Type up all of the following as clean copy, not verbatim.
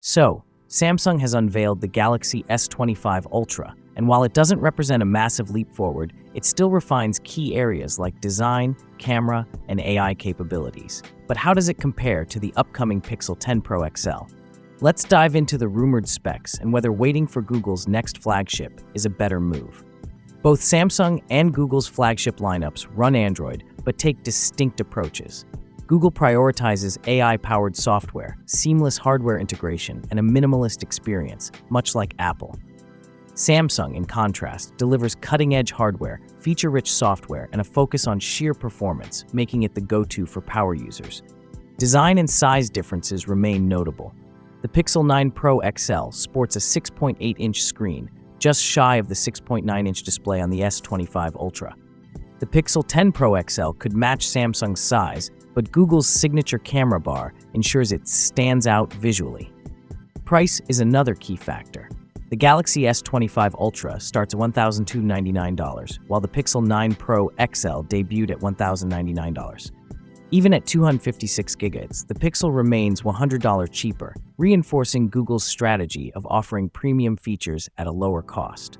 So, Samsung has unveiled the Galaxy S25 Ultra, and while it doesn't represent a massive leap forward, it still refines key areas like design, camera, and AI capabilities. But how does it compare to the upcoming Pixel 10 Pro XL? Let's dive into the rumored specs and whether waiting for Google's next flagship is a better move. Both Samsung and Google's flagship lineups run Android, but take distinct approaches. Google prioritizes AI-powered software, seamless hardware integration, and a minimalist experience, much like Apple. Samsung, in contrast, delivers cutting-edge hardware, feature-rich software, and a focus on sheer performance, making it the go-to for power users. Design and size differences remain notable. The Pixel 9 Pro XL sports a 6.8-inch screen, just shy of the 6.9-inch display on the S25 Ultra. The Pixel 10 Pro XL could match Samsung's size, but Google's signature camera bar ensures it stands out visually. Price is another key factor. The Galaxy S25 Ultra starts at $1,299, while the Pixel 9 Pro XL debuted at $1,099. Even at 256 GB, the Pixel remains $100 cheaper, reinforcing Google's strategy of offering premium features at a lower cost.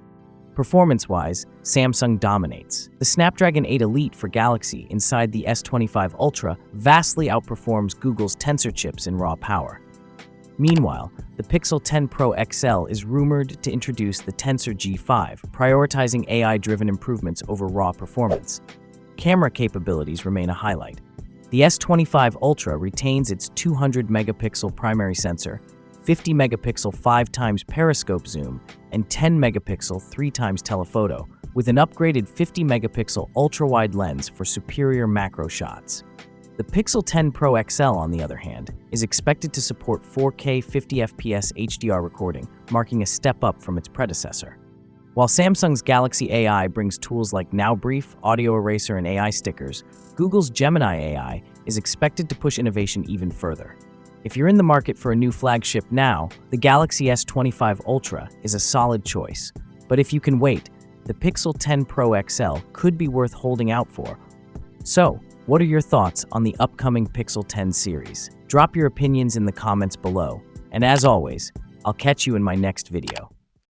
Performance-wise, Samsung dominates. The Snapdragon 8 Elite for Galaxy inside the S25 Ultra vastly outperforms Google's Tensor chips in raw power. Meanwhile, the Pixel 10 Pro XL is rumored to introduce the Tensor G5, prioritizing AI-driven improvements over raw performance. Camera capabilities remain a highlight. The S25 Ultra retains its 200-megapixel primary sensor, 50-megapixel 5x periscope zoom, and 10-megapixel 3x telephoto, with an upgraded 50-megapixel ultra-wide lens for superior macro shots. The Pixel 10 Pro XL, on the other hand, is expected to support 4K 50fps HDR recording, marking a step up from its predecessor. While Samsung's Galaxy AI brings tools like Now Brief, Audio Eraser, and AI stickers, Google's Gemini AI is expected to push innovation even further. If you're in the market for a new flagship now, the Galaxy S25 Ultra is a solid choice. But if you can wait, the Pixel 10 Pro XL could be worth holding out for. So, what are your thoughts on the upcoming Pixel 10 series? Drop your opinions in the comments below. And as always, I'll catch you in my next video.